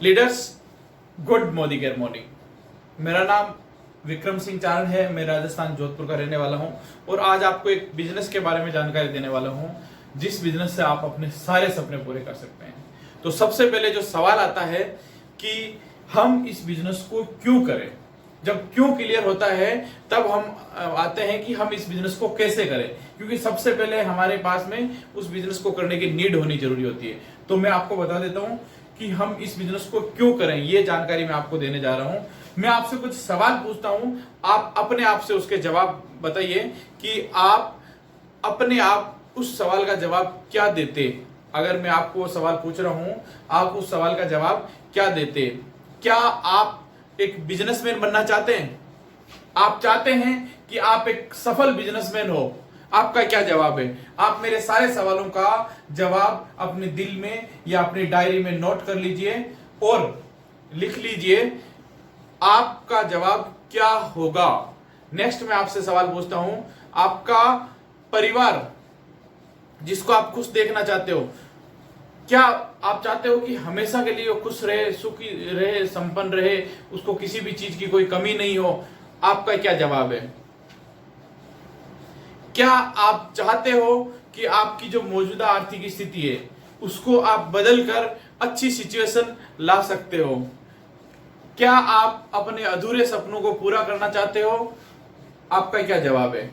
Leaders, good morning air morning. मेरा नाम विक्रम सिंह चारण है। मैं राजस्थान जोधपुर का रहने वाला हूं और आज आपको एक बिजनेस के बारे में जानकारी देने वाला हूं, जिस बिजनेस से आप अपने सारे सपने पूरे कर सकते हैं। तो सबसे पहले जो सवाल आता है कि हम इस बिजनेस को क्यों करें। जब क्यों क्लियर होता है तब हम आते हैं कि हम इस बिजनेस को कैसे करें, क्योंकि सबसे पहले हमारे पास में उस बिजनेस को करने की नीड होनी जरूरी होती है। तो मैं आपको बता देता हूं कि हम इस बिजनेस को क्यों करें, ये जानकारी मैं आपको देने जा रहा हूं। मैं आपसे कुछ सवाल पूछता हूं, आप अपने आप से उसके जवाब बताइए कि आप अपने आप उस सवाल का जवाब क्या देते। अगर मैं आपको सवाल पूछ रहा हूं, आप उस सवाल का जवाब क्या देते। क्या आप एक बिजनेसमैन बनना चाहते हैं? आप चाहते हैं कि आप एक सफल बिजनेसमैन हो? आपका क्या जवाब है? आप मेरे सारे सवालों का जवाब अपने दिल में या अपनी डायरी में नोट कर लीजिए और लिख लीजिए आपका जवाब क्या होगा। नेक्स्ट मैं आपसे सवाल पूछता हूं, आपका परिवार जिसको आप खुश देखना चाहते हो, क्या आप चाहते हो कि हमेशा के लिए वो खुश रहे, सुखी रहे, संपन्न रहे, उसको किसी भी चीज की कोई कमी नहीं हो? आपका क्या जवाब है? क्या आप चाहते हो कि आपकी जो मौजूदा आर्थिक स्थिति है उसको आप बदल कर अच्छी सिचुएशन ला सकते हो? क्या आप अपने अधूरे सपनों को पूरा करना चाहते हो? आपका क्या जवाब है?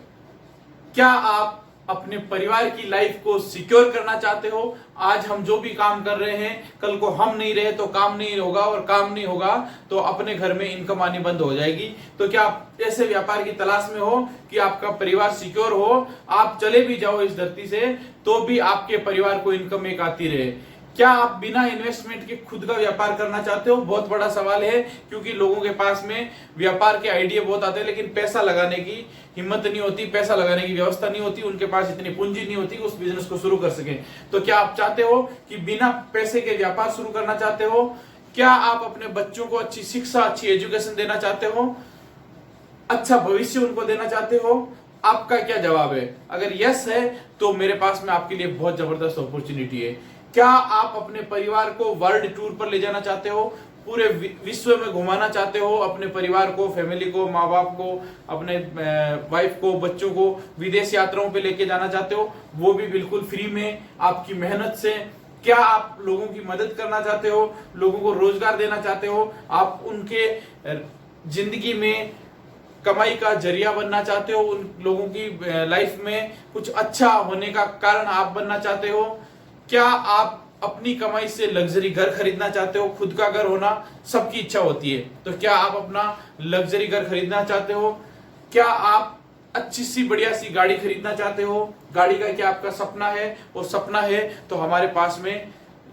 क्या आप अपने परिवार की लाइफ को सिक्योर करना चाहते हो? आज हम जो भी काम कर रहे हैं, कल को हम नहीं रहे तो काम नहीं होगा, और काम नहीं होगा तो अपने घर में इनकम आनी बंद हो जाएगी। तो क्या आप ऐसे व्यापार की तलाश में हो कि आपका परिवार सिक्योर हो, आप चले भी जाओ इस धरती से तो भी आपके परिवार को इनकम एक आती रहे? क्या आप बिना इन्वेस्टमेंट के खुद का व्यापार करना चाहते हो? बहुत बड़ा सवाल है, क्योंकि लोगों के पास में व्यापार के आइडिया बहुत आते हैं लेकिन पैसा लगाने की हिम्मत नहीं होती, पैसा लगाने की व्यवस्था नहीं होती, उनके पास इतनी पूंजी नहीं होती कि उस बिजनेस को शुरू कर सके। तो क्या आप चाहते हो कि बिना पैसे के व्यापार शुरू करना चाहते हो? क्या आप अपने बच्चों को अच्छी शिक्षा, अच्छी एजुकेशन देना चाहते हो, अच्छा भविष्य उनको देना चाहते हो? आपका क्या जवाब है? अगर यस है तो मेरे पास में आपके लिए बहुत जबरदस्त अपॉर्चुनिटी है। क्या आप अपने परिवार को वर्ल्ड टूर पर ले जाना चाहते हो, पूरे विश्व में घुमाना चाहते हो अपने परिवार को, फैमिली को, माँ बाप को, अपने वाइफ को, बच्चों को विदेश यात्राओं पे लेके जाना चाहते हो, वो भी बिल्कुल फ्री में आपकी मेहनत से? क्या आप लोगों की मदद करना चाहते हो, लोगों को रोजगार देना चाहते हो, आप उनके जिंदगी में कमाई का जरिया बनना चाहते हो, उन लोगों की लाइफ में कुछ अच्छा होने का कारण आप बनना चाहते हो? क्या आप अपनी कमाई से लग्जरी घर खरीदना चाहते हो? खुद का घर होना सबकी इच्छा होती है, तो क्या आप अपना लग्जरी घर खरीदना चाहते हो? क्या आप अच्छी सी बढ़िया सी गाड़ी खरीदना चाहते हो? गाड़ी का क्या आपका सपना है? और सपना है तो हमारे पास में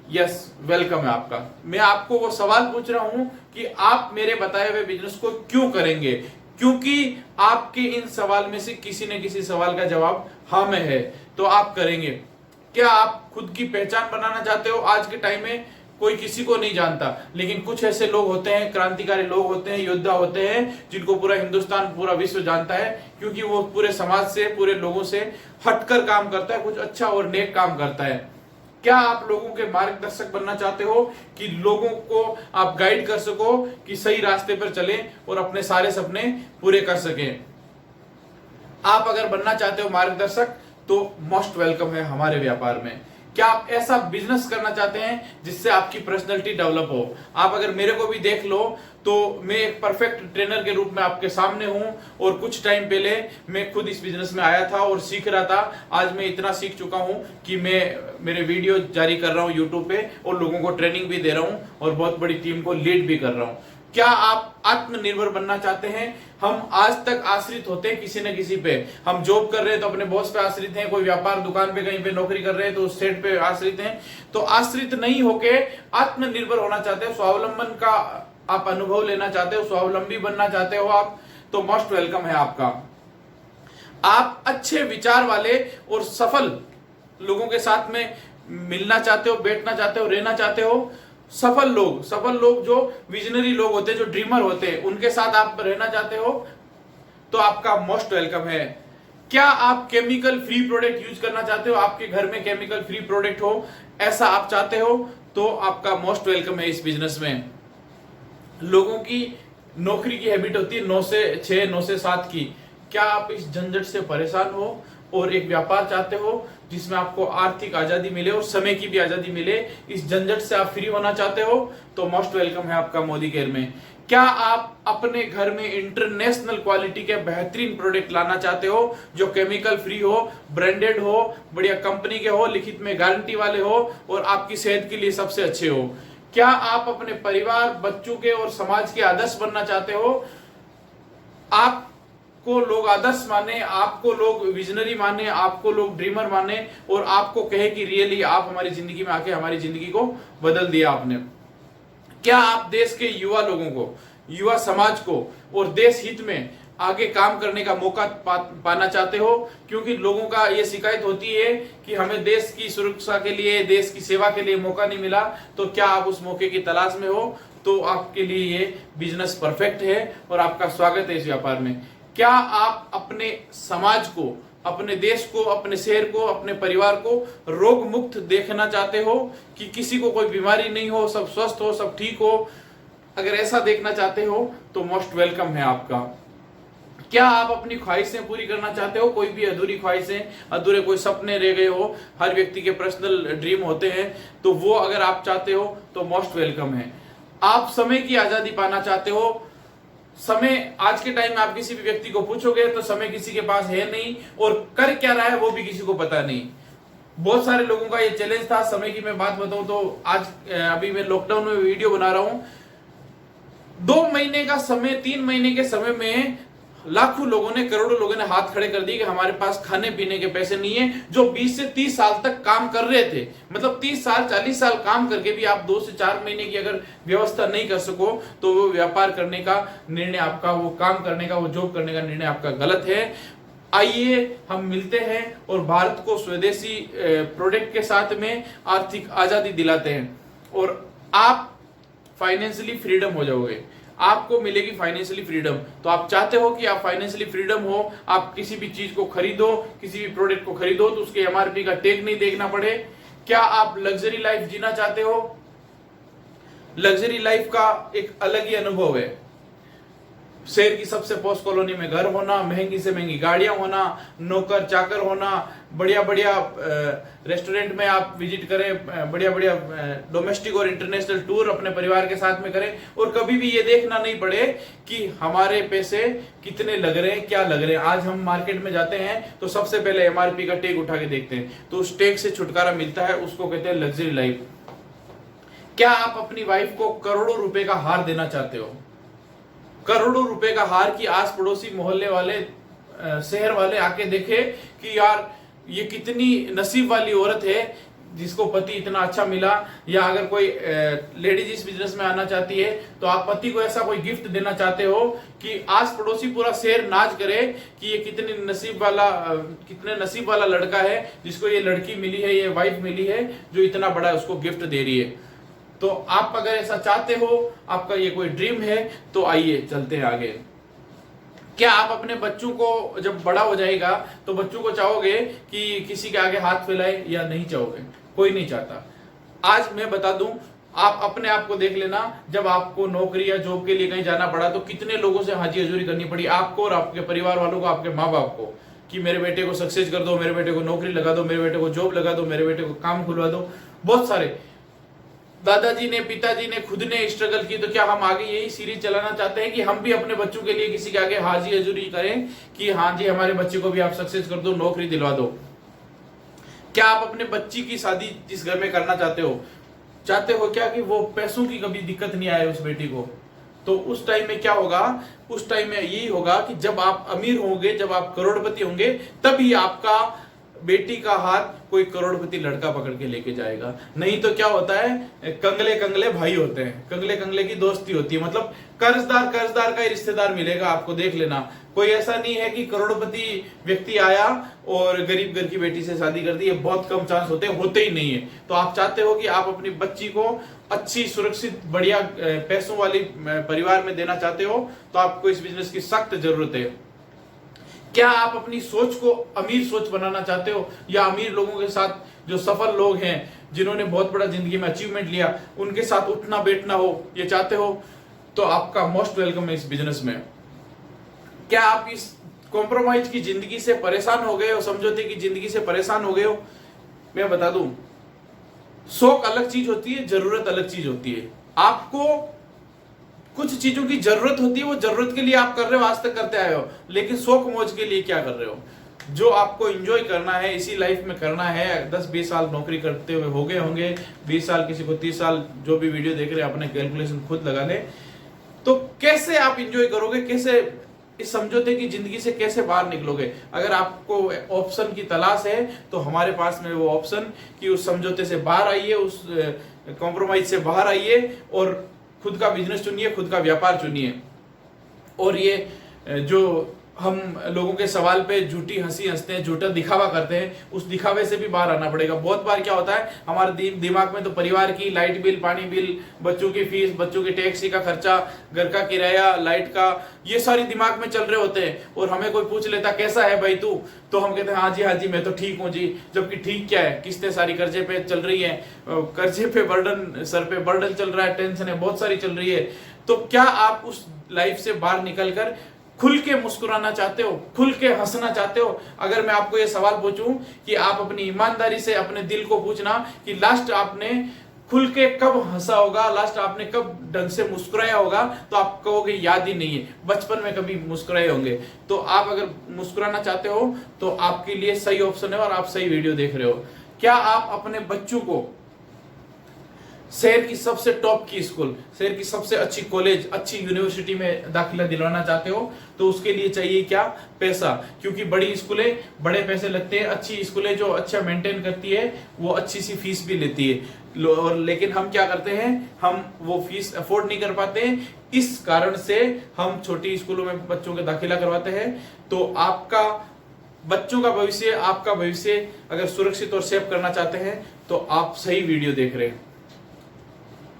यस, वेलकम है आपका। मैं आपको वो सवाल पूछ रहा हूं कि आप मेरे बताए हुए बिजनेस को क्यों करेंगे, क्योंकि आपके इन सवाल में से किसी न किसी सवाल का जवाब हाँ में है, तो आप करेंगे। क्या आप खुद की पहचान बनाना चाहते हो? आज के टाइम में कोई किसी को नहीं जानता, लेकिन कुछ ऐसे लोग होते हैं, क्रांतिकारी लोग होते हैं, योद्धा होते हैं, जिनको पूरा हिंदुस्तान, पूरा विश्व जानता है, क्योंकि वो पूरे समाज से, पूरे लोगों से हटकर काम करता है, कुछ अच्छा और नेक काम करता है। क्या आप लोगों के मार्गदर्शक बनना चाहते हो कि लोगों को आप गाइड कर सको कि सही रास्ते पर चले और अपने सारे सपने पूरे कर सकें? आप अगर बनना चाहते हो मार्गदर्शक तो मोस्ट वेलकम है हमारे व्यापार में। क्या आप ऐसा बिजनेस करना चाहते हैं जिससे आपकी पर्सनैलिटी डेवलप हो? आप अगर मेरे को भी देख लो तो मैं एक परफेक्ट ट्रेनर के रूप में आपके सामने हूं, और कुछ टाइम पहले मैं खुद इस बिजनेस में आया था और सीख रहा था। आज मैं इतना सीख चुका हूं कि मैं मेरे वीडियो जारी कर रहा हूं यूट्यूब पे और लोगों को ट्रेनिंग भी दे रहा हूं और बहुत बड़ी टीम को लीड भी कर रहा हूं। क्या आप आत्मनिर्भर बनना चाहते हैं? हम आज तक आश्रित होते हैं किसी न किसी पे। हम जॉब कर रहे हैं तो अपने बॉस पे आश्रित हैं, कोई व्यापार दुकान पे कहीं पे नौकरी कर रहे हैं तो उस सेट पे आश्रित हैं। तो आश्रित नहीं होके आत्मनिर्भर होना चाहते हैं, स्वावलंबन का आप अनुभव लेना चाहते हो, स्वावलंबी बनना चाहते हो आप, तो मोस्ट वेलकम है आपका। आप अच्छे विचार वाले और सफल लोगों के साथ में मिलना चाहते हो, बैठना चाहते हो, रहना चाहते हो। सफल लोग जो विजनरी लोग होते हैं, जो ड्रीमर होते हैं, उनके साथ आप रहना चाहते हो तो आपका मोस्ट वेलकम है। क्या आप केमिकल फ्री प्रोडक्ट यूज करना चाहते हो? आपके घर में केमिकल फ्री प्रोडक्ट हो, ऐसा आप चाहते हो तो आपका मोस्ट वेलकम है इस बिजनेस में। लोगों की नौकरी की हैबिट होती है 9 से 6, 9 से 7 की। क्या आप इस झंझट से परेशान हो और एक व्यापार चाहते हो जिसमें आपको आर्थिक आजादी मिले और समय की भी आजादी मिले, इस झंझट से आप फ्री होना चाहते हो, तो मोस्ट वेलकम है आपका मोदी केयर में। क्या आप अपने घर में इंटरनेशनल क्वालिटी के बेहतरीन प्रोडक्ट लाना चाहते हो जो केमिकल फ्री हो, ब्रांडेड हो, बढ़िया कंपनी के हो, लिखित में गारंटी वाले हो और आपकी सेहत के लिए सबसे अच्छे हो? क्या आप अपने परिवार, बच्चों के और समाज के आदर्श बनना चाहते हो? आपको लोग आदर्श माने, आपको लोग विजनरी माने, आपको लोग ड्रीमर माने और आपको कहे कि रियली आप हमारी जिंदगी में आके हमारी जिंदगी को बदल दिया आपने। क्या आप देश के युवा लोगों को, युवा समाज को और देश हित में आगे काम करने का मौका पाना चाहते हो? क्योंकि लोगों का ये शिकायत होती है कि हमें देश की सुरक्षा के लिए, देश की सेवा के लिए मौका नहीं मिला। तो क्या आप उस मौके की तलाश में हो? तो आपके लिए ये बिजनेस परफेक्ट है और आपका स्वागत है इस व्यापार में। क्या आप अपने समाज को, अपने देश को, अपने शहर को, अपने परिवार को रोग मुक्त देखना चाहते हो कि किसी को कोई बीमारी नहीं हो, सब स्वस्थ हो, सब ठीक हो? अगर ऐसा देखना चाहते हो तो मोस्ट वेलकम है आपका। क्या आप अपनी ख्वाहिशें पूरी करना चाहते हो? कोई भी अधूरी ख्वाहिशें, अधूरे कोई सपने रह गए हो, हर व्यक्ति के पर्सनल ड्रीम होते हैं, तो वो अगर आप चाहते हो तो मोस्ट वेलकम है। आप समय की आजादी पाना चाहते हो? समय, आज के टाइम में आप किसी भी व्यक्ति को पूछोगे तो समय किसी के पास है नहीं और कर क्या रहा है वो भी किसी को पता नहीं। बहुत सारे लोगों का ये चैलेंज था। समय की मैं बात बताऊं तो आज अभी मैं लॉकडाउन में वीडियो बना रहा हूं, 2 महीने का समय, 3 महीने के समय में लाखों लोगों ने, करोड़ों लोगों ने हाथ खड़े कर दिए कि हमारे पास खाने पीने के पैसे नहीं है। जो 20 से 30 साल तक काम कर रहे थे, मतलब 30 साल 40 साल काम करके भी आप 2 से 4 महीने की अगर व्यवस्था नहीं कर सको तो वो व्यापार करने का निर्णय आपका, वो काम करने का, वो जॉब करने का निर्णय आपका गलत है। आइए हम मिलते हैं और भारत को स्वदेशी प्रोडक्ट के साथ में आर्थिक आजादी दिलाते हैं और आप फाइनेंशियली फ्रीडम हो जाओगे। आपको मिलेगी फाइनेंशियली फ्रीडम। तो आप चाहते हो कि आप फाइनेंशियली फ्रीडम हो, आप किसी भी चीज को खरीदो, किसी भी प्रोडक्ट को खरीदो तो उसके एमआरपी का टैग नहीं देखना पड़े। क्या आप लग्जरी लाइफ जीना चाहते हो? लग्जरी लाइफ का एक अलग ही अनुभव है। शहर की सबसे पॉश कॉलोनी में घर होना, महंगी से महंगी गाड़ियां होना, नौकर चाकर होना, बढ़िया बढ़िया रेस्टोरेंट में आप विजिट करें, बढ़िया बढ़िया डोमेस्टिक और इंटरनेशनल टूर अपने परिवार के साथ में करें और कभी भी ये देखना नहीं पड़े कि हमारे पैसे कितने लग रहे हैं, क्या लग रहे हैं। आज हम मार्केट में जाते हैं तो सबसे पहले एमआरपी का टैग उठा के देखते हैं, तो उस टैग से छुटकारा मिलता है, उसको कहते हैं लग्जरी लाइफ। क्या आप अपनी वाइफ को करोड़ों रुपए का हार देना चाहते हो? करोड़ों रुपए का हार की आस पड़ोसी, मोहल्ले वाले, शहर वाले आके देखे कि यार ये कितनी नसीब वाली औरत है जिसको पति इतना अच्छा मिला। या अगर कोई लेडीज इस बिजनेस में आना चाहती है तो आप पति को ऐसा कोई गिफ्ट देना चाहते हो कि आस पड़ोसी पूरा शहर नाच करे कि ये कितने नसीब वाला लड़का है जिसको ये लड़की मिली है, ये वाइफ मिली है जो इतना बड़ा उसको गिफ्ट दे रही है। तो आप अगर ऐसा चाहते हो, आपका ये कोई ड्रीम है, तो आइए चलते हैं आगे। क्या आप अपने बच्चों को जब बड़ा हो जाएगा तो बच्चों को चाहोगे कि किसी के आगे हाथ फैलाए या नहीं चाहोगे? कोई नहीं चाहता। आज मैं बता दूं, आप अपने आप को देख लेना, जब आपको नौकरी या जॉब के लिए कहीं जाना पड़ा तो कितने लोगों से हाजी हजूरी करनी पड़ी आपको और आपके परिवार वालों को, आपके माँ बाप को, कि मेरे बेटे को सक्सेस कर दो, मेरे बेटे को नौकरी लगा दो, मेरे बेटे को जॉब लगा दो, मेरे बेटे को काम खुलवा दो। बहुत सारे दादाजी ने, पिताजी ने, खुद ने स्ट्रगल की। तो क्या हम आगे यही सीरीज चलाना चाहते हैं कि हम भी अपने बच्चों के लिए किसी के आगे हाजी हजूरी करें कि हाँ जी हमारे बच्चे को भी आप सक्सेस कर दो, नौकरी दिलवा दो? क्या आप अपने बच्ची की शादी जिस घर में करना चाहते हो क्या कि वो पैसों की कभी दिक्कत नहीं आए उस बेटी को? तो उस टाइम में क्या होगा? उस टाइम में यही होगा कि जब आप अमीर होंगे, जब आप करोड़पति होंगे, तभी आपका बेटी का हाथ कोई करोड़पति लड़का पकड़ के लेके जाएगा। नहीं तो क्या होता है, कंगले कंगले भाई होते हैं, कंगले कंगले की दोस्ती होती है। मतलब कर्जदार का ही रिश्तेदार मिलेगा आपको, देख लेना। कोई ऐसा नहीं है कि करोड़पति व्यक्ति आया और गरीब घर की बेटी से शादी कर दी, ये बहुत कम चांस होते ही नहीं है। तो आप चाहते हो कि आप अपनी बच्ची को अच्छी, सुरक्षित, बढ़िया पैसों वाली परिवार में देना चाहते हो, तो आपको इस बिजनेस की सख्त जरूरत है। क्या आप अपनी सोच को अमीर सोच बनाना चाहते हो या अमीर लोगों के साथ जो सफल लोग हैं, जिन्होंने बहुत बड़ा जिंदगी में अचीवमेंट लिया, उनके साथ उठना बैठना हो, ये चाहते हो तो आपका मोस्ट वेलकम है इस बिजनेस में। क्या आप इस कॉम्प्रोमाइज की जिंदगी से परेशान हो गए हो, समझौते की जिंदगी से परेशान हो गए हो? मैं बता दूं, शौक अलग चीज होती है, जरूरत अलग चीज होती है। आपको कुछ चीजों की जरूरत होती है, वो जरूरत के लिए आप कर रहे हो, आज तक करते आए हो, लेकिन शौक मौज के लिए क्या कर रहे हो? जो आपको एंजॉय करना है, इसी लाइफ में करना है। 10-20 साल नौकरी करते हुए हो गए होंगे, 20 साल, किसी को 30 साल, जो भी वीडियो देख रहे हैं अपने कैलकुलेशन खुद लगा ले। तो कैसे आप एंजॉय करोगे, कैसे इस समझौते की जिंदगी से कैसे बाहर निकलोगे? अगर आपको ऑप्शन की तलाश है तो हमारे पास में वो ऑप्शन कि उस समझौते से बाहर आइए, उस कॉम्प्रोमाइज से बाहर आइए और खुद का बिजनेस चुनिए, खुद का व्यापार चुनिए। और ये जो हम लोगों के सवाल पे झूठी हंसी हंसते हैं, झूठा दिखावा करते हैं, उस दिखावे से भी बाहर आना पड़ेगा। बहुत बार क्या होता है, हमारे दिमाग में तो परिवार की लाइट बिल, पानी बिल, बच्चों की फीस, बच्चों की टैक्सी का खर्चा, घर का किराया, लाइट का, ये सारी दिमाग में चल रहे होते हैं। और हमें कोई पूछ लेता कैसा है भाई तू, तो हम कहते हैं हाँ जी मैं तो ठीक हूँ जी। जबकि ठीक क्या है, किस्तें सारी कर्जे पे चल रही है, कर्जे पे बर्डन, सर पे बर्डन चल रहा है, टेंशन है बहुत सारी चल रही है। तो क्या आप उस लाइफ से बाहर निकलकर खुल के मुस्कुराना चाहते हो, खुल के हंसना चाहते हो? अगर मैं आपको ये सवाल पूछूं कि आप अपनी ईमानदारी से अपने दिल को पूछना कि लास्ट आपने खुल के कब हंसा होगा, लास्ट आपने कब ढंग से मुस्कुराया होगा, तो आप कहोगे याद ही नहीं है, बचपन में कभी मुस्कुराए होंगे। तो आप अगर मुस्कुराना चाहते हो तो आपके लिए सही ऑप्शन है और आप सही वीडियो देख रहे हो। क्या आप अपने बच्चों को शहर की सबसे टॉप की स्कूल, शहर की सबसे अच्छी कॉलेज, अच्छी यूनिवर्सिटी में दाखिला दिलवाना चाहते हो? तो उसके लिए चाहिए क्या? पैसा। क्योंकि बड़ी स्कूलें बड़े पैसे लगते हैं, अच्छी स्कूलें जो अच्छा मेंटेन करती है वो अच्छी सी फीस भी लेती है। और लेकिन हम क्या करते हैं, हम वो फीस अफोर्ड नहीं कर पाते हैं, इस कारण से हम छोटी स्कूलों में बच्चों का दाखिला करवाते हैं। तो आपका बच्चों का भविष्य, आपका भविष्य अगर सुरक्षित और सेफ करना चाहते हैं तो आप सही वीडियो देख रहे हैं।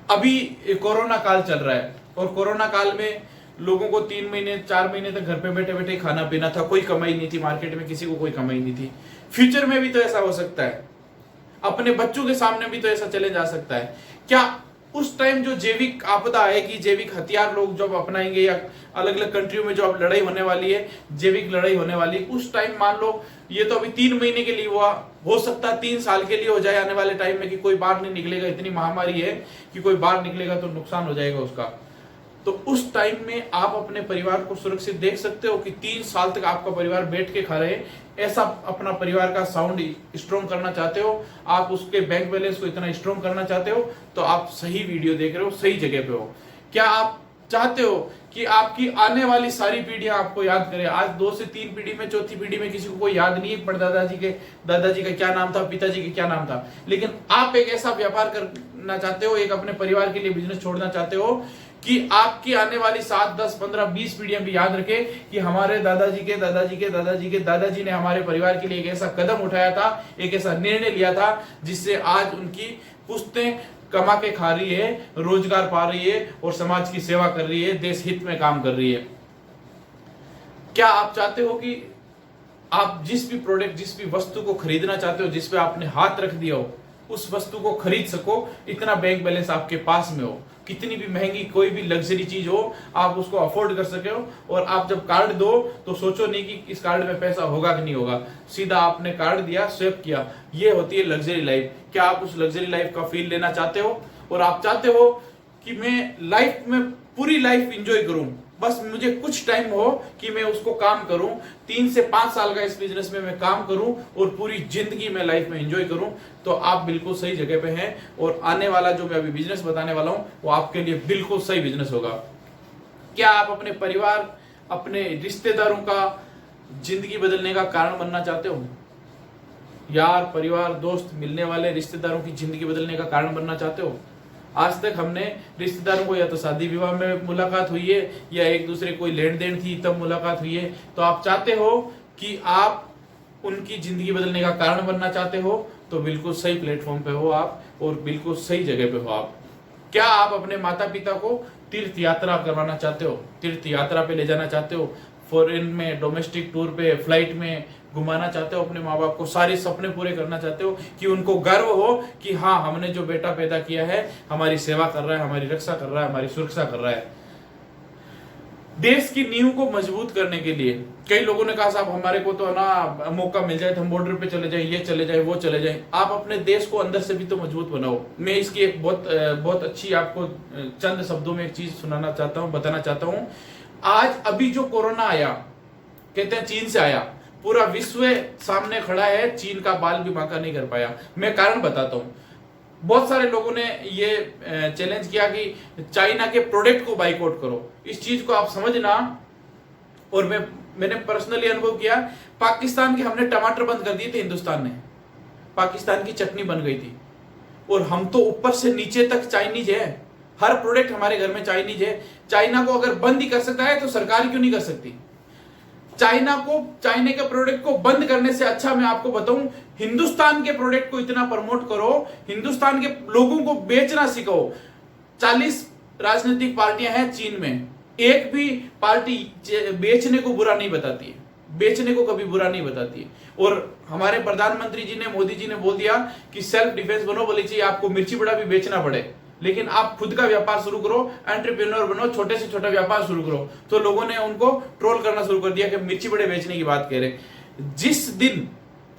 अभी कोरोना काल चल रहा है और कोरोना काल में लोगों को 3 महीने 4 महीने तक घर पे बैठे बैठे खाना पीना था, कोई कमाई नहीं थी, मार्केट में किसी को कोई कमाई नहीं थी। फ्यूचर में भी तो ऐसा हो सकता है, अपने बच्चों के सामने भी तो ऐसा चले जा सकता है। क्या उस टाइम जो जैविक आपदा आएगी, जैविक हथियार लोग जब अपनाएंगे, या अलग अलग कंट्रियों में जो अब लड़ाई होने वाली है, जैविक लड़ाई होने वाली है, उस टाइम मान लो ये तो अभी 3 महीने के लिए हुआ, हो सकता है 3 साल के लिए हो जाए आने वाले टाइम में, कि कोई बाहर नहीं निकलेगा, इतनी महामारी है कि कोई बाहर निकलेगा तो नुकसान हो जाएगा उसका। तो उस टाइम में आप अपने परिवार को सुरक्षित देख सकते हो कि 3 साल तक आपका परिवार बैठ के खा रहे, ऐसा अपना परिवार का साउंड स्ट्रॉन्ग करना चाहते हो, आप उसके बैंक बैलेंस को इतना स्ट्रॉन्ग करना चाहते हो, तो आप सही वीडियो देख रहे हो, सही जगह पे हो। क्या आप चाहते हो कि आपकी आने वाली सारी पीढ़ियां आपको याद करें? आज 2 से 3 पीढ़ी में, चौथी पीढ़ी में किसी को कोई याद नहीं है दादाजी का क्या नाम था, पिताजी का क्या नाम था, लेकिन आप एक ऐसा व्यापार करना चाहते हो, एक अपने परिवार के लिए बिजनेस छोड़ना चाहते हो कि आपकी आने वाली 7, 10, 15, 20 पीढ़ियां भी याद रखे कि हमारे दादाजी के दादाजी के दादाजी के दादाजी ने हमारे परिवार के लिए एक ऐसा कदम उठाया था, एक ऐसा निर्णय लिया था, जिससे आज उनकी पुश्तें कमा के खा रही है, रोजगार पा रही है और समाज की सेवा कर रही है, देश हित में काम कर रही है। क्या आप चाहते हो कि आप जिस भी प्रोडक्ट, जिस भी वस्तु को खरीदना चाहते हो, जिस पे आपने हाथ रख दिया हो, उस वस्तु को खरीद सको, इतना बैंक बैलेंस आपके पास में हो, कितनी भी महंगी कोई भी लग्जरी चीज हो आप उसको अफोर्ड कर सके हो। और आप जब कार्ड दो तो सोचो नहीं कि इस कार्ड में पैसा होगा कि नहीं होगा, सीधा आपने कार्ड दिया, स्wipe किया। ये होती है लग्जरी लाइफ। क्या आप उस लग्जरी लाइफ का फील लेना चाहते हो? और आप चाहते हो कि मैं लाइफ में पूरी लाइफ एंजॉय करूं, बस मुझे कुछ टाइम हो कि मैं उसको काम करूं, 3 से 5 साल का इस बिजनेस में मैं काम करूं और पूरी जिंदगी में लाइफ में एंजॉय करूं, तो आप बिल्कुल सही जगह पे हैं। और आने वाला जो मैं अभी बिजनेस बताने वाला हूं वो आपके लिए बिल्कुल सही बिजनेस होगा। क्या आप अपने परिवार, अपने रिश्तेदारों का जिंदगी बदलने का कारण बनना चाहते हो? यार, परिवार, दोस्त, मिलने वाले रिश्तेदारों की जिंदगी बदलने का कारण बनना चाहते हो? आज तक हमने रिश्तेदारों को या तो शादी विवाह में मुलाकात हुई है या एक दूसरे कोई लेन देन थी तब मुलाकात हुई है। तो आप चाहते हो कि आप उनकी जिंदगी बदलने का कारण बनना चाहते हो, तो बिल्कुल सही प्लेटफॉर्म पे हो आप और बिल्कुल सही जगह पे हो आप। क्या आप अपने माता पिता को तीर्थ यात्रा करवाना चाहते हो, तीर्थ यात्रा पे ले जाना चाहते हो, फॉरेन में, डोमेस्टिक टूर पे, फ्लाइट में, घुमाना चाहते हो अपने माँ बाप को, सारे सपने पूरे करना चाहते हो कि उनको गर्व हो कि हाँ हमने जो बेटा पैदा किया है हमारी सेवा कर रहा है, हमारी रक्षा कर रहा है, हमारी सुरक्षा कर रहा है। देश की नींव को मजबूत करने के लिए कई लोगों ने कहा साहब हमारे को तो ना मौका मिल जाए तो हम बॉर्डर पे चले जाएं, ये चले जाएं, वो चले जाएं। आप अपने देश को अंदर से भी तो मजबूत बनाओ। मैं इसकी एक बहुत अच्छी आपको चंद शब्दों में एक चीज सुनाना चाहता हूँ, बताना चाहता हूँ। आज अभी जो कोरोना आया, कहते हैं चीन से आया, पूरा विश्व सामने खड़ा है, चीन का बाल भी बांका नहीं कर पाया। मैं कारण बताता हूँ। बहुत सारे लोगों ने ये चैलेंज किया कि चाइना के प्रोडक्ट को बाइकआउट करो। इस चीज को आप समझना, और मैंने पर्सनली अनुभव किया। पाकिस्तान के हमने टमाटर बंद कर दिए थे, हिंदुस्तान ने, पाकिस्तान की चटनी बन गई थी, और हम तो ऊपर से नीचे तक चाइनीज है, हर प्रोडक्ट हमारे घर में चाइनीज है। चाइना को अगर बंद ही कर सकता है तो सरकार क्यों नहीं कर सकती? चाइना के प्रोडक्ट को बंद करने से अच्छा मैं आपको बताऊं, हिंदुस्तान के प्रोडक्ट को इतना प्रमोट करो, हिंदुस्तान के लोगों को बेचना सिखाओ। 40 राजनीतिक पार्टियां हैं चीन में, एक भी पार्टी बेचने को बुरा नहीं बताती है, बेचने को कभी बुरा नहीं बताती है। और हमारे प्रधानमंत्री जी ने, मोदी जी ने बोल दिया कि सेल्फ डिफेंस बनो, बोली चाहिए आपको मिर्ची बड़ा भी बेचना पड़े, लेकिन आप खुद का व्यापार शुरू करो, एंटरप्रेन्योर बनो, छोटे से छोटा व्यापार शुरू करो। तो लोगों ने उनको ट्रोल करना शुरू कर दिया कि मिर्ची बड़े बेचने की बात कह रहे। जिस दिन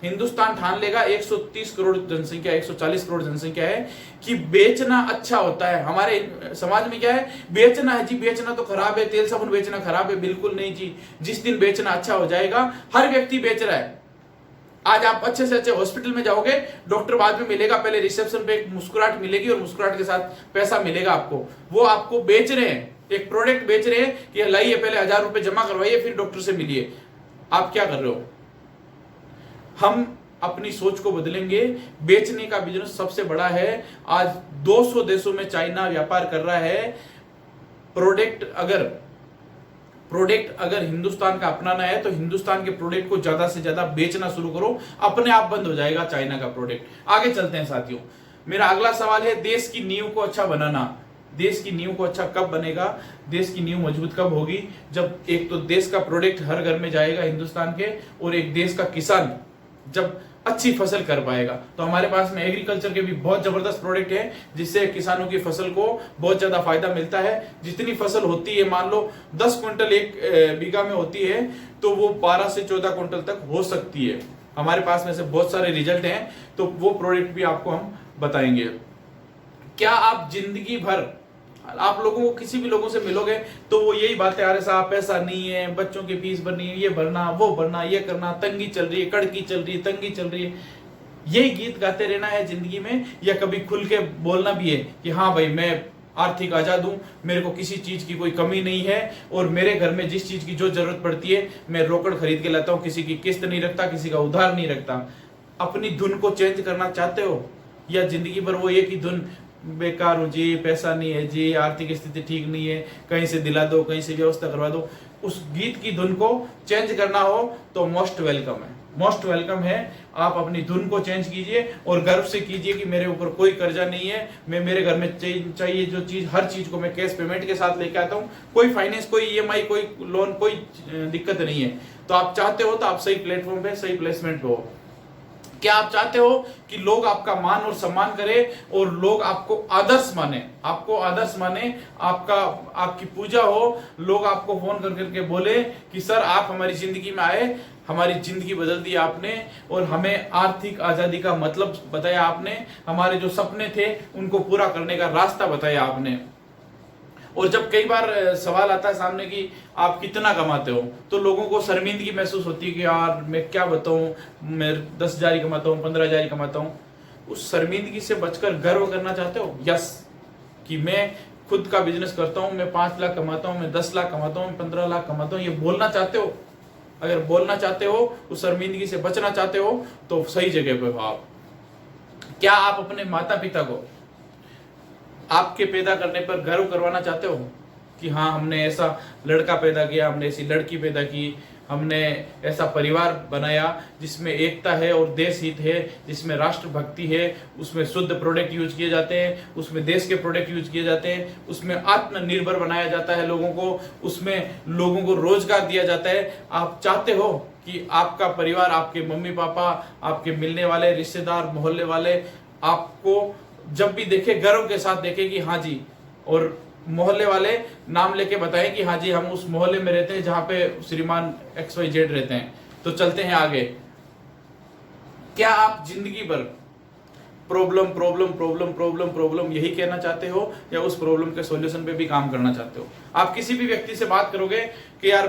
हिंदुस्तान ठान लेगा, 130 करोड़ जनसंख्या, 140 करोड़ जनसंख्या है, कि बेचना अच्छा होता है। हमारे समाज में क्या है, बेचना है जी, बेचना तो खराब है, तेल साबुन बेचना खराब है, बिल्कुल नहीं जी। जिस दिन बेचना अच्छा हो जाएगा, हर व्यक्ति बेच रहा है। आज आप अच्छे से अच्छे हॉस्पिटल में जाओगे, डॉक्टर बाद में मिलेगा, पहले रिसेप्शन पे एक मुस्कुराहट मिलेगी और मुस्कुराहट के साथ पैसा मिलेगा आपको। वो आपको बेच रहे हैं, एक प्रोडक्ट बेच रहे हैं कि लाइए पहले 1000 रुपए जमा करवाइए फिर डॉक्टर से मिलिए। आप क्या कर रहे हो? हम अपनी सोच को बदलेंगे। बेचने का बिजनेस सबसे बड़ा है। आज 200 देशों में चाइना व्यापार कर रहा है। प्रोडक्ट अगर हिंदुस्तान का अपनाना है तो हिंदुस्तान के प्रोडक्ट को ज्यादा से ज्यादा बेचना शुरू करो, अपने आप बंद हो जाएगा चाइना का प्रोडक्ट। आगे चलते हैं साथियों। मेरा अगला सवाल है, देश की नींव को अच्छा बनाना। देश की नींव को अच्छा कब बनेगा, देश की नींव मजबूत कब होगी? जब एक तो देश का प्रोडक्ट हर घर में जाएगा हिंदुस्तान के, और एक देश का किसान जब अच्छी फसल कर पाएगा। तो हमारे पास में एग्रीकल्चर के भी बहुत जबरदस्त प्रोडक्ट है, जिससे किसानों की फसल को बहुत ज्यादा फायदा मिलता है। जितनी फसल होती है, मान लो 10 क्विंटल एक बीघा में होती है, तो वो 12 से 14 क्विंटल तक हो सकती है। हमारे पास में से बहुत सारे रिजल्ट हैं, तो वो प्रोडक्ट भी आपको हम बताएंगे। क्या आप जिंदगी भर, आप लोगों को किसी भी लोगों से मिलोगे तो वो यही बातें, अरे साहब पैसा नहीं है, बच्चों की फीस भरनी है, ये भरना, वो भरना, ये करना, तंगी चल रही है, कड़की चल रही है, तंगी चल रही है, यही गीत गाते रहना है जिंदगी में? या कभी खुल के बोलना भी है कि हाँ भाई मैं आर्थिक आजाद हूं, मेरे को किसी चीज की कोई कमी नहीं है, और मेरे घर में जिस चीज की जो जरूरत पड़ती है मैं रोकड़ खरीद के लाता हूं, किसी की किस्त नहीं रखता, किसी का उधार नहीं रखता। अपनी धुन को चेंज करना चाहते हो, या जिंदगी भर वो एक ही धुन, बेकार हूं जी, पैसा नहीं है जी, आर्थिक स्थिति ठीक नहीं है, कहीं से दिला दो, कहीं से व्यवस्था करवा दो, उस गीत की धुन को चेंज करना हो तो मोस्ट वेलकम है, मोस्ट वेलकम है। आप अपनी धुन को चेंज कीजिए और गर्व से कीजिए कि मेरे ऊपर कोई कर्जा नहीं है, मैं मेरे घर में चाहिए जो चीज, हर चीज को मैं कैश पेमेंट के साथ लेके आता हूँ, कोई फाइनेंस, कोई ईएमआई, कोई लोन, कोई दिक्कत नहीं है। तो आप चाहते हो तो आप सही प्लेटफॉर्म पे, सही प्लेसमेंट पे हो। क्या आप चाहते हो कि लोग आपका मान और सम्मान करें और लोग आपको आदर्श माने, आपको आदर्श माने, आपकी पूजा हो, लोग आपको फोन कर करके बोले कि सर आप हमारी जिंदगी में आए, हमारी जिंदगी बदल दी आपने, और हमें आर्थिक आजादी का मतलब बताया आपने, हमारे जो सपने थे उनको पूरा करने का रास्ता बताया आपने। और जब कई बार सवाल आता है सामने कि आप कितना कमाते हो, तो लोगों को शर्मिंदगी महसूस होती है कि यार मैं क्या बताऊं, मैं 10,000 ही कमाता हूँ, 15,000 ही कमाता हूँ। उस शर्मिंदगी से बचकर गर्व करना चाहते हो? यस, कि मैं खुद का बिजनेस करता हूँ, मैं 5 लाख कमाता हूँ, मैं 10 लाख कमाता हूँ, मैं 15 लाख कमाता हूँ, ये बोलना चाहते हो? अगर बोलना चाहते हो, उस शर्मिंदगी से बचना चाहते हो, तो सही जगह पे हो आप। क्या आप अपने माता पिता को आपके पैदा करने पर गर्व करवाना चाहते हो कि हाँ हमने ऐसा लड़का पैदा किया, हमने ऐसी लड़की पैदा की, हमने ऐसा परिवार बनाया जिसमें एकता है और देश हित है, जिसमें राष्ट्रभक्ति है, उसमें शुद्ध प्रोडक्ट यूज किए जाते हैं, उसमें देश के प्रोडक्ट यूज किए जाते हैं, उसमें आत्मनिर्भर बनाया जाता है लोगों को, उसमें लोगों को रोजगार दिया जाता है। आप चाहते हो कि आपका परिवार, आपके मम्मी पापा, आपके मिलने वाले रिश्तेदार, मोहल्ले वाले आपको जब भी देखे गर्व के साथ देखे कि हाँ जी, और मोहल्ले वाले नाम लेके बताएं कि हाँ जी हम उस मोहल्ले में रहते हैं जहां पे श्रीमान XYZ रहते हैं। तो चलते हैं आगे। क्या आप जिंदगी भर problem problem problem problem problem यही कहना चाहते हो, या उस प्रॉब्लम के सॉल्यूशन पे भी काम करना चाहते हो? आप किसी भी व्यक्ति से बात करोगे कि यार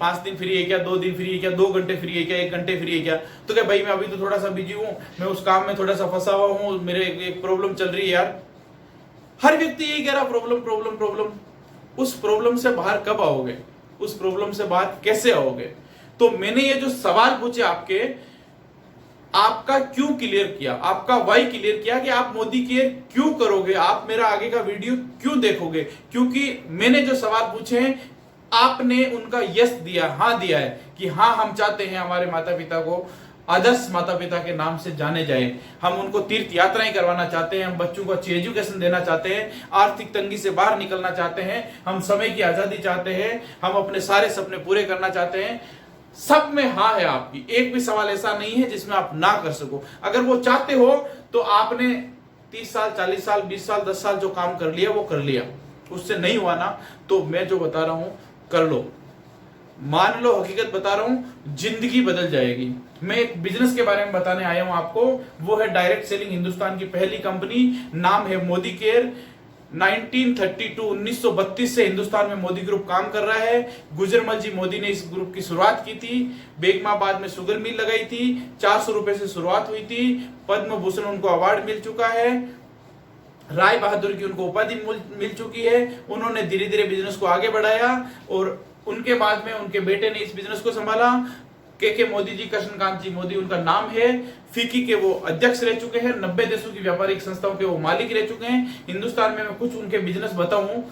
5 दिन फ्री है क्या, 2 दिन फ्री है क्या, 2 घंटे फ्री है क्या, 1 घंटे फ्री है क्या, तो क्या भाई मैं अभी तो थोड़ा सा बिजी हूँ, मैं उस काम में थोड़ा सा फंसा हुआ हूँ, मेरे एक प्रॉब्लम चल रही है यार। हर व्यक्ति यही कह रहा प्रॉब्लम प्रॉब्लम प्रॉब्लम। उस प्रॉब्लम से बाहर कब आओगे? उस प्रॉब्लम से बाहर कैसे आओगे? तो मैंने ये जो सवाल पूछे आपके, आपका क्यों क्लियर किया, आपका वाई क्लियर किया कि आप मोदी केयर क्यों करोगे, आप मेरा आगे का वीडियो क्यों देखोगे? क्योंकि मैंने जो सवाल पूछे हैं आपने उनका यस दिया, हाँ दिया है कि हाँ हम चाहते हैं हमारे माता पिता को आदर्श माता पिता के नाम से जाने जाए, हम उनको तीर्थ यात्राएं करवाना चाहते हैं, हम बच्चों को अच्छी एजुकेशन देना चाहते हैं, आर्थिक तंगी से बाहर निकलना चाहते हैं, हम समय की आजादी चाहते हैं, हम अपने सारे सपने पूरे करना चाहते हैं। सब में हाँ है आपकी, एक भी सवाल ऐसा नहीं है जिसमें आप ना कर सको। अगर वो चाहते हो तो आपने 30 साल 40 साल 20 साल 10 साल जो काम कर लिया वो कर लिया, उससे नहीं हुआ ना तो मैं जो बता रहा हूं कर लो, मान लो, हकीकत बता रहा हूं, जिंदगी बदल जाएगी। मैं एक बिजनेस के बारे में बताने आया हूं आपको, वो है डायरेक्ट सेलिंग, हिंदुस्तान की पहली कंपनी, नाम है मोदी केयर। 1932 से हिंदुस्तान में मोदी ग्रुप काम कर रहा है। गुजरमल जी मोदी ने इस ग्रुप की शुरुआत की थी, बेगमाबाद में शुगर मिल लगाई थी, 400 रुपए से शुरुआत हुई थी, पद्म भूषण उनको अवार्ड मिल चुका है, राय बहादुर की उनको उपाधि मिल चुकी है। उन्होंने धीरे धीरे बिजनेस को आगे बढ़ाया और उनके बाद में उनके बेटे ने इस बिजनेस को संभाला। के मोदी जी, कृष्णकांत जी मोदी उनका नाम है। फिकी के वो अध्यक्ष रह चुके हैं, 90 देशों की व्यापारिक संस्थाओं के वो मालिक रह चुके हैं। हिंदुस्तान में मैं कुछ उनके बिजनेस बताऊं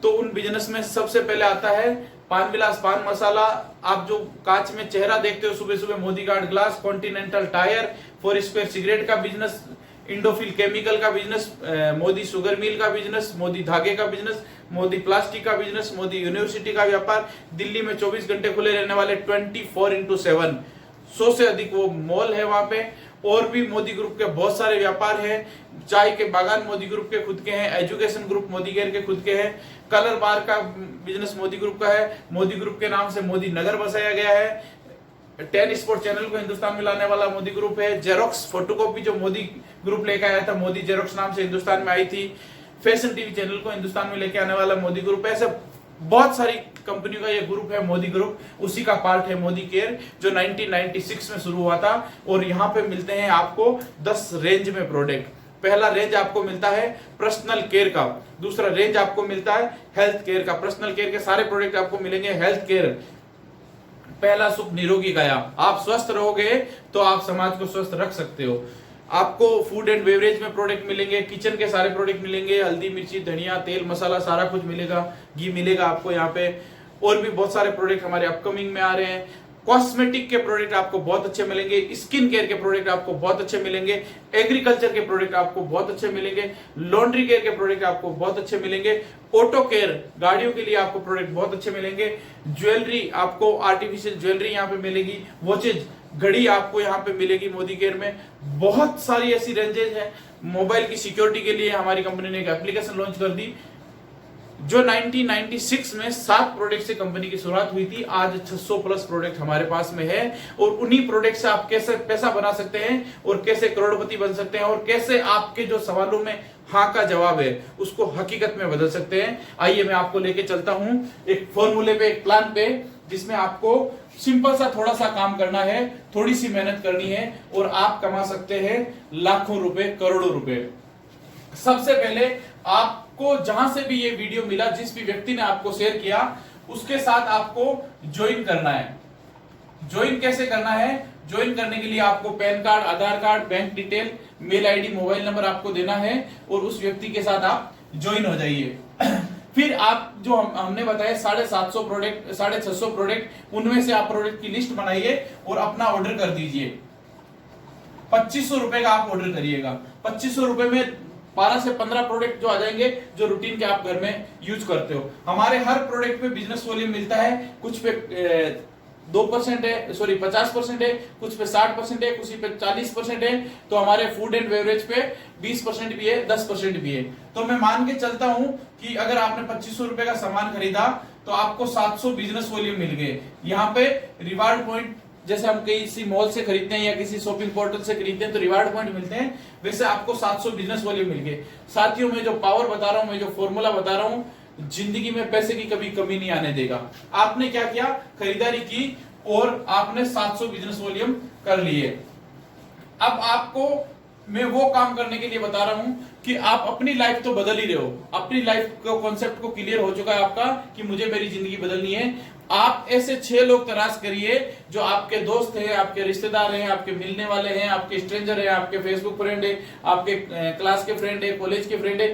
तो उन बिजनेस में सबसे पहले आता है पान विलास पान मसाला। आप जो कांच में चेहरा देखते हो सुबह सुबह, Modi guard glass, continental tyre, 4 square cigarette का बिजनेस, इंडोफिल केमिकल का बिजनेस, मोदी शुगर मिल का बिजनेस, मोदी धागे का बिजनेस, मोदी प्लास्टिक का बिजनेस, मोदी यूनिवर्सिटी का व्यापार, दिल्ली में 24 घंटे खुले रहने वाले 24x7 100 से अधिक वो मॉल है वहां पे। और भी मोदी ग्रुप के बहुत सारे व्यापार हैं। चाय के बागान मोदी ग्रुप के खुद के हैं, एजुकेशन ग्रुप मोदी केयर के खुद के हैं, कलर बार का बिजनेस मोदी ग्रुप का है, मोदी ग्रुप के नाम से मोदी नगर बसाया गया है। 10 स्पोर्ट चैनल को हिंदुस्तान में लाने वाला मोदी ग्रुप है। जेरोक्स फोटोकॉपी जो मोदी ग्रुप लेकर आया था, मोदी जेरोक्स नाम से हिंदुस्तान में आई थी। फैशन टीवी चैनल को हिंदुस्तान में लेके आने वाला मोदी ग्रुप है। ऐसे बहुत सारी कंपनियों का ये ग्रुप है मोदी ग्रुप, उसी का पार्ट है मोदी केयर जो 1996 में शुरू हुआ था। और यहाँ पे मिलते हैं आपको 10 रेंज में प्रोडक्ट। पहला रेंज आपको मिलता है पर्सनल केयर का, दूसरा रेंज आपको मिलता है हेल्थ केयर का। पर्सनल केयर के सारे प्रोडक्ट आपको मिलेंगे। हेल्थ केयर, पहला सुख निरोगी काया, आप स्वस्थ रहोगे तो आप समाज को स्वस्थ रख सकते हो। आपको फूड एंड बेवरेज में प्रोडक्ट मिलेंगे, किचन के सारे प्रोडक्ट मिलेंगे, हल्दी मिर्ची धनिया तेल मसाला सारा कुछ मिलेगा, घी मिलेगा आपको यहाँ पे। और भी बहुत सारे प्रोडक्ट हमारे अपकमिंग में आ रहे हैं। कॉस्मेटिक के प्रोडक्ट आपको बहुत अच्छे मिलेंगे, स्किन केयर के प्रोडक्ट आपको बहुत अच्छे मिलेंगे, एग्रीकल्चर के प्रोडक्ट आपको बहुत अच्छे मिलेंगे, लॉन्ड्री केयर के प्रोडक्ट आपको बहुत अच्छे मिलेंगे, ऑटो केयर गाड़ियों के लिए आपको प्रोडक्ट बहुत अच्छे मिलेंगे, ज्वेलरी आपको आर्टिफिशियल ज्वेलरी यहाँ पे मिलेगी, वॉचेज घड़ी आपको यहाँ पे मिलेगी मोदी केयर में। बहुत सारी ऐसी रेंजेस है। मोबाइल की सिक्योरिटी के लिए हमारी कंपनी ने एक एप्लीकेशन लॉन्च कर दी जो 1996 में 7 प्रोडक्ट से कंपनी की शुरुआत हुई थी। आज 600 प्लस प्रोडक्ट हमारे पास में है और उन्हीं प्रोडक्ट से आप कैसे पैसा बना सकते हैं और कैसे करोड़पति बन सकते हैं और कैसे आपके जो सवालों में हाँ का जवाब है उसको हकीकत में बदल सकते हैं। आइए मैं आपको लेके चलता हूं एक फॉर्मूले पे, एक प्लान पे, जिसमें आपको सिंपल सा थोड़ा सा काम करना है, थोड़ी सी मेहनत करनी है और आप कमा सकते हैं लाखों रुपए, करोड़ों रुपए। सबसे पहले आपको जहां से भी ये वीडियो मिला, जिस भी व्यक्ति ने आपको शेयर किया, उसके साथ आपको ज्वाइन करना है। ज्वाइन कैसे करना है? ज्वाइन करने के लिए आपको PAN card, Aadhaar card, bank detail, mail ID, mobile number आपको देना है और उस व्यक्ति के साथ आप ज्वाइन हो जाइए। फिर आप जो हमने बताया 750 प्रोडक्ट 650 प्रोडक्ट, उनमें से आप प्रोडक्ट की लिस्ट बनाइए और अपना ऑर्डर कर दीजिए। 2500 रुपए का आप ऑर्डर करिएगा। 2500 रुपए में 12 से 15 प्रोडक्ट जो आ जाएंगे जो रूटीन के आप घर में यूज करते हो। हमारे हर प्रोडक्ट पे बिजनेस वॉल्यूम मिलता है, कुछ पे 2% है, सॉरी 50% है, कुछ पे 60% है, कुछ पे 40% है, तो हमारे फूड एंड बेवरेज पे 20% भी है, 10% भी है। तो मैं मान के चलता हूं कि अगर आपने 2500 रुपए का सामान खरीदा तो आपको 700 बिजनेस वॉल्यूम मिल गए। यहाँ पे रिवार्ड पॉइंट, जैसे हम किसी मॉल से खरीदते हैं या किसी शॉपिंग पोर्टल से खरीदते हैं तो रिवार्ड पॉइंट मिलते हैं, वैसे आपको 700 बिजनेस वॉल्यूम मिल गए। साथियों, मैं जो पावर बता रहा हूं, मैं जो फॉर्मूला बता रहा हूं, जिंदगी में पैसे की कभी कमी नहीं आने देगा। आपने क्या किया, खरीदारी की और आपने 700 बिजनेस वॉल्यूम कर लिए। अब आपको मैं वो काम करने के लिए बता रहा हूं कि आप अपनी लाइफ तो बदल ही रहे हो, अपनी लाइफ को कॉन्सेप्ट को क्लियर हो चुका है आपका कि मुझे मेरी जिंदगी बदलनी है। आप ऐसे 6 लोग तलाश करिए जो आपके दोस्त हैं, आपके रिश्तेदार हैं, आपके मिलने वाले हैं, आपके स्ट्रेंजर हैं, आपके फेसबुक फ्रेंड है, आपके क्लास के फ्रेंड है, कॉलेज के फ्रेंड है,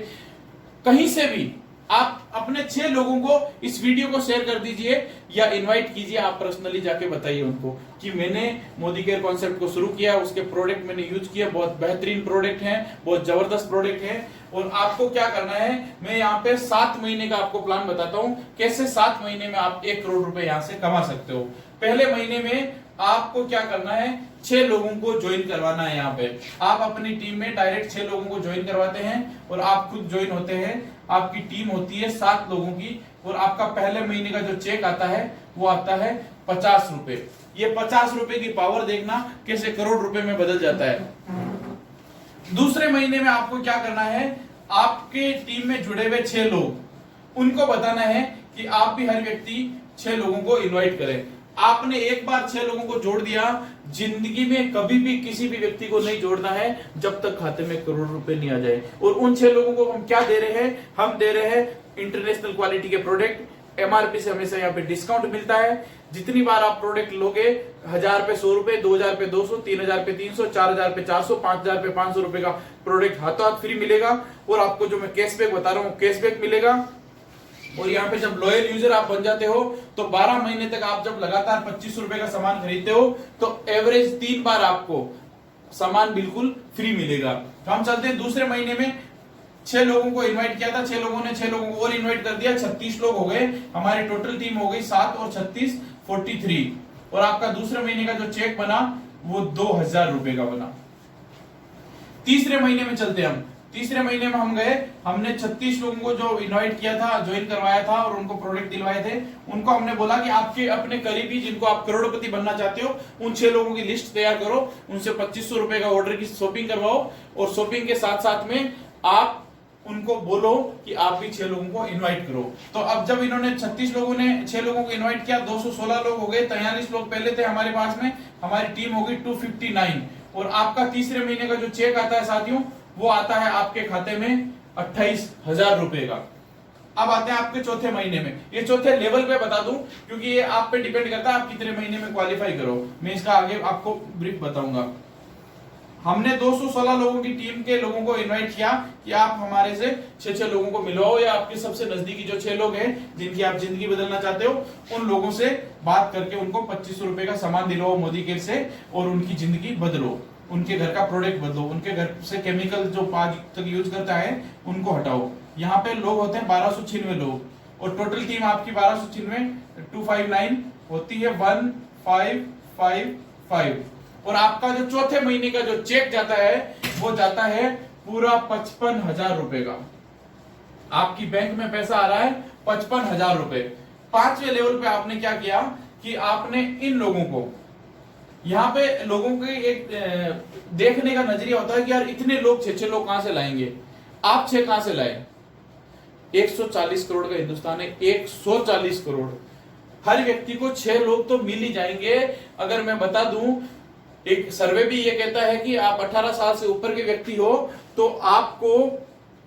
कहीं से भी आप अपने 6 लोगों को इस वीडियो को शेयर कर दीजिए या इनवाइट कीजिए। आप पर्सनली जाके बताइए उनको कि मैंने मोदी केयर कॉन्सेप्ट को शुरू किया, उसके प्रोडक्ट मैंने यूज किया, बहुत बेहतरीन प्रोडक्ट हैं, बहुत जबरदस्त प्रोडक्ट हैं। और आपको क्या करना है, मैं यहाँ पे 7 महीने का आपको प्लान बताता हूँ कैसे 7 महीने में आप 1 करोड़ रुपए यहाँ से कमा सकते हो। पहले महीने में आपको क्या करना है, 6 लोगों को ज्वाइन करवाना है। यहाँ पे आप अपनी टीम में डायरेक्ट 6 लोगों को ज्वाइन करवाते हैं और आप खुद ज्वाइन होते हैं। आपकी टीम होती है 7 लोगों की और आपका पहले महीने का जो चेक आता है वो आता है 50 रुपए। ये 50 रुपए की पावर देखना कैसे करोड़ रुपए में बदल जाता है। दूसरे महीने में आपको क्या करना है, आपके टीम में जुड़े हुए 6 लोग, उनको बताना है कि आप भी हर व्यक्ति 6 लोगों को इनवाइट करें। आपने एक बार 6 लोगों को जोड़ दिया, जिंदगी में कभी भी किसी भी व्यक्ति को नहीं जोड़ना है जब तक खाते में करोड़ रुपए नहीं आ जाए। और उन 6 लोगों को हम क्या दे रहे हैं, हम दे रहे हैं इंटरनेशनल क्वालिटी के प्रोडक्ट। एमआरपी से हमेशा यहाँ पे डिस्काउंट मिलता है। जितनी बार आप प्रोडक्ट लोगे, 1000 पे 100 रुपए, 2000 पे 200, 3000 पे 300, 4000 पे 400, 5000 पे 500 रुपए का प्रोडक्ट हाथों हाथ फ्री मिलेगा। और आपको जो मैं कैशबैक बता रहा हूँ कैशबैक मिलेगा। और यहाँ पे जब लॉयल यूजर आप बन जाते हो तो 12 महीने तक आप जब लगातार 2500 रुपए का सामान खरीदते हो तो एवरेज 3 बार आपको सामान बिल्कुल फ्री मिलेगा। तो हम चलते हैं दूसरे महीने में। 6 लोगों को इनवाइट किया था, 6 लोगों ने 6 लोगों को और इनवाइट कर दिया, 36 लोग हो गए। हमारी टोटल टीम हो गई 7 और 36 43। और आपका दूसरे महीने का जो चेक बना वो 2000 रुपए का बना। तीसरे महीने में चलते हम। तीसरे महीने में हम गए, हमने 36 लोगों को जो इनवाइट किया था, ज्वाइन करवाया था और उनको प्रोडक्ट दिलवाए थे, उनको हमने बोला कि आपके अपने करीबी जिनको आप करोड़पति बनना चाहते हो उन 6 लोगों की लिस्ट तैयार करो, उनसे 2500 रुपए का ऑर्डर की शॉपिंग करवाओ और शॉपिंग के साथ साथ में आप उनको बोलो कि आप भी 6 लोगों को इनवाइट करो। तो अब जब इन्होंने 36 लोगों ने 6 लोगों को इनवाइट किया, 216 लोग हो गए, 43 लोग पहले थे हमारे पास में, हमारी टीम हो गई 259। और आपका तीसरे महीने का जो चेक आता है साथियों वो आता है आपके खाते में 28,000 रुपए का। अब आते हैं आपके चौथे महीने में। ये चौथे लेवल पे बता दूं क्योंकि ये आप पे डिपेंड करता है आप कितने महीने में क्वालिफाई करो, मैं इसका आगे आपको ब्रीफ बताऊंगा। हमने 216 लोगों की टीम के लोगों को इनवाइट किया कि आप हमारे से 6 लोगों को मिलवाओ या आपके सबसे नजदीकी जो 6 लोग हैं जिनकी आप जिंदगी बदलना चाहते हो उन लोगों से बात करके उनको 2500 रुपए का सामान दिलवाओ मोदी केयर से और उनकी जिंदगी बदलो, उनके घर का प्रोडक्ट बदलो, उनके घर से केमिकल जो आज तक यूज करता है उनको हटाओ। यहाँ पे लोग होते हैं 1296 लोग और टोटल टीम आपकी 1296 259 होती है 1555। और आपका जो चौथे महीने का जो चेक जाता है वो जाता है पूरा 55,000 रुपए का। आपकी बैंक में पैसा आ रहा है 55,000 रुपए। 5वें लेवल पे आपने क्या किया कि आपने इन लोगों को, यहाँ पे लोगों के एक देखने का नजरिया होता है कि यार इतने लोग 6 लोग कहां से लाएंगे, आप 6 कहां से लाए। 140 करोड़ का हिंदुस्तान है, 140 करोड़, हर व्यक्ति को 6 लोग तो मिल ही जाएंगे। अगर मैं बता दूं एक सर्वे भी ये कहता है कि आप 18 साल से ऊपर के व्यक्ति हो तो आपको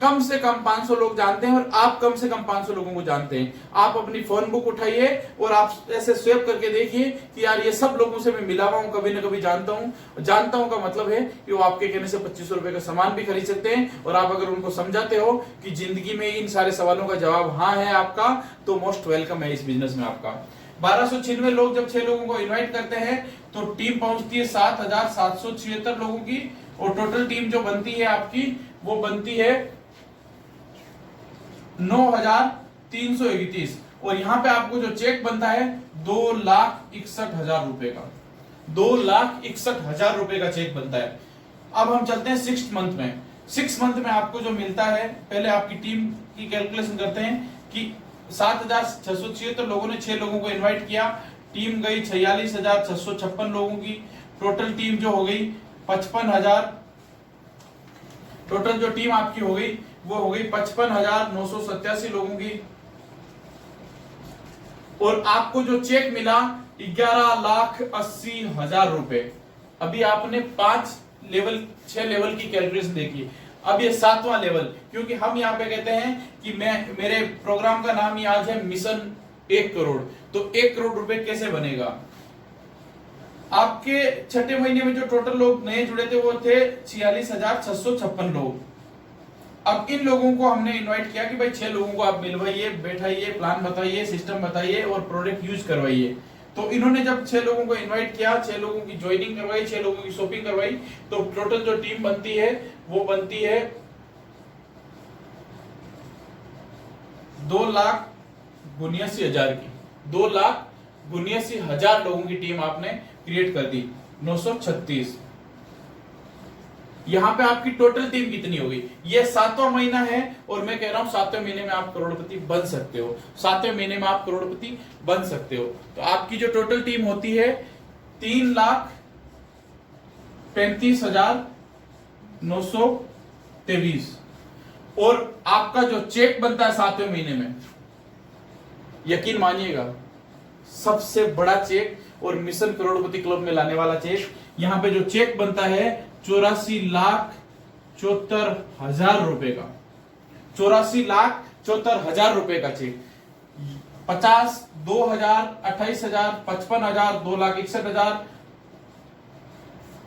कम से कम 500 लोग जानते हैं और आप कम से कम 500 लोगों को जानते हैं। आप अपनी फोन बुक उठाइए और आप ऐसे स्वैप करके देखिए कि यार ये सब लोगों से मैं मिला हुआ हूं, कभी ना कभी जानता हूं। जानता हूं का मतलब है कि वो आपके कहने से 2500 रुपए का सामान भी खरीद सकते हैं। और आप अगर उनको समझाते हो कि जिंदगी में इन सारे सवालों का जवाब हाँ है आपका, तो मोस्ट वेलकम है इस बिजनेस में आपका। 1296 लोग जब 6 लोगों को इन्वाइट करते हैं तो टीम पहुंचती है 7776 लोगों की, और टोटल टीम जो बनती है आपकी वो बनती है 9331। और यहाँ पे आपको जो चेक बनता है 2,61,000 रुपए का, 2,61,000 रुपए का चेक बनता है। अब हम चलते हैं 6th मंथ में। 6th मंथ में आपको जो मिलता है, पहले आपकी टीम की कैलकुलेशन करते हैं कि 7676 लोगों ने 6 लोगों को इनवाइट किया, टीम गई 46,656 लोगों की। टोटल टीम जो हो गई 55,000, टोटल जो टीम आपकी हो गई वो हो गई 55,987 लोगों की। और आपको जो चेक मिला 11,80,000 रुपए। अभी आपने 6 लेवल की कैलकुलेशन देखी। अब ये 7वां लेवल, क्योंकि हम यहाँ पे कहते हैं कि मेरे प्रोग्राम का नाम ही आज है मिशन 1 करोड़। तो 1 करोड़ रुपए कैसे बनेगा? आपके छठे महीने में जो टोटल लोग नए जुड़े थे वो थे 46,656 लोग। अब इन लोगों को हमने इनवाइट किया कि भाई 6 लोगों को आप मिलवाइए, बैठाइए, प्लान बताइए, सिस्टम बताइए और प्रोडक्ट यूज करवाइए। तो इन्होंने जब 6 लोगों को इनवाइट किया, 6 लोगों की ज्वाइनिंग करवाई, 6 लोगों की शॉपिंग करवाई, तो टोटल जो टीम बनती है वो बनती है 2,79,000 की। 2,79,000 लोगों की टीम आपने क्रिएट कर दी। 936। यहां पे आपकी टोटल टीम कितनी होगी? ये 7वां महीना है और मैं कह रहा हूं 7वें महीने में आप करोड़पति बन सकते हो। 7वें महीने में आप करोड़पति बन सकते हो। तो आपकी जो टोटल टीम होती है 3,35,923। और आपका जो चेक बनता है 7वें महीने में, यकीन मानिएगा सबसे बड़ा चेक और मिशन करोड़पति क्लब में लाने वाला चेक, यहां पे जो चेक बनता है 84,74,000 रुपए का। 84,74,000 रुपए का चेक। 50, 2,000, 28,000, 55,000, 2,61,000,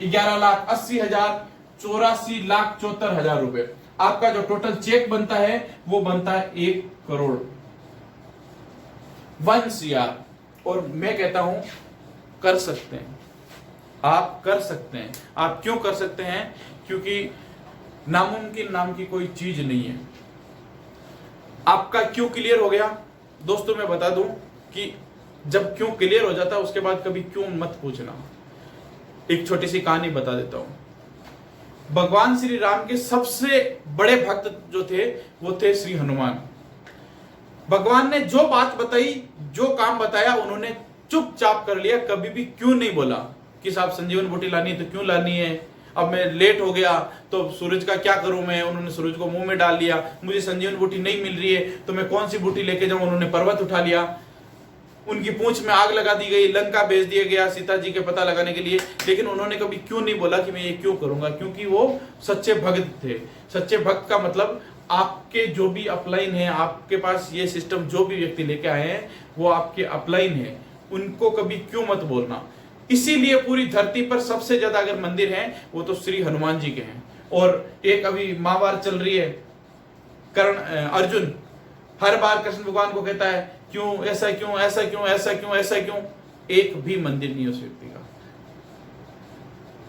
11,80,000, 84,74,000 रुपए। आपका जो टोटल चेक बनता है वो बनता है 1 करोड़, 1 CR। और मैं कहता हूं कर सकते हैं, आप कर सकते हैं। आप क्यों कर सकते हैं? क्योंकि नामुमकिन नाम की कोई चीज नहीं है। आपका क्यों क्लियर हो गया? दोस्तों मैं बता दूं कि जब क्यों क्लियर हो जाता है उसके बाद कभी क्यों मत पूछना। एक छोटी सी कहानी बता देता हूं। भगवान श्री राम के सबसे बड़े भक्त जो थे वो थे श्री हनुमान। भगवान ने जो बात बताई, जो काम बताया, उन्होंने चुपचाप कर लिया। कभी भी क्यों नहीं बोला कि साहब संजीवन बूटी लानी है तो क्यों लानी है, अब मैं लेट हो गया तो सूरज का क्या करूं मैं। उन्होंने सूरज को मुंह में डाल लिया। मुझे संजीवन बूटी नहीं मिल रही है तो मैं कौन सी बूटी लेके जाऊं। उन्होंने पर्वत उठा लिया, उनकी पूंछ में आग लगा दी गई, लंका भेज दिया गया सीता जी के पता लगाने के लिए। लेकिन उन्होंने कभी क्यों नहीं बोला कि मैं ये क्यों करूंगा, क्योंकि वो सच्चे भक्त थे। सच्चे भक्त का मतलब आपके जो भी अपलाइन है, आपके पास ये सिस्टम जो भी व्यक्ति लेके आए हैं वो आपके अपलाइन है, उनको कभी क्यों मत बोलना। इसीलिए पूरी धरती पर सबसे ज्यादा अगर मंदिर हैं वो तो श्री हनुमान जी के हैं। और एक अभी महाभारत चल रही है, अर्जुन हर बार कृष्ण भगवान को कहता है क्यों ऐसा, क्यों ऐसा, क्यों ऐसा, क्यों ऐसा, क्यों। एक भी मंदिर नहीं उस व्यक्ति का।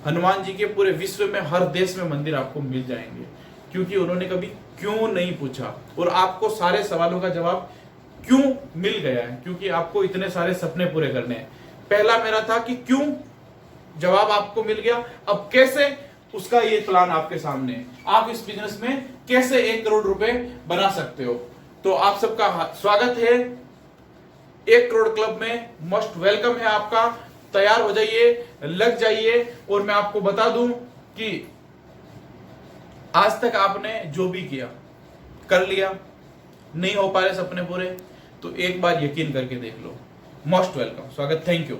हनुमान जी के पूरे विश्व में हर देश में मंदिर आपको मिल जाएंगे, क्योंकि उन्होंने कभी क्यों नहीं पूछा। और आपको सारे सवालों का जवाब क्यों मिल गया है, क्योंकि आपको इतने सारे सपने पूरे करने हैं। पहला मेरा था कि क्यों, जवाब आपको मिल गया। अब कैसे, उसका ये प्लान आपके सामने है। आप इस बिजनेस में कैसे 1 करोड़ रुपए बना सकते हो। तो आप सबका स्वागत है 1 करोड़ क्लब में। मोस्ट वेलकम है आपका। तैयार हो जाइए, लग जाइए। और मैं आपको बता दूं कि आज तक आपने जो भी किया कर लिया, नहीं हो पा रहे सपने पूरे, तो एक बार यकीन करके देख लो। मोस्ट वेलकम, स्वागत, थैंक यू।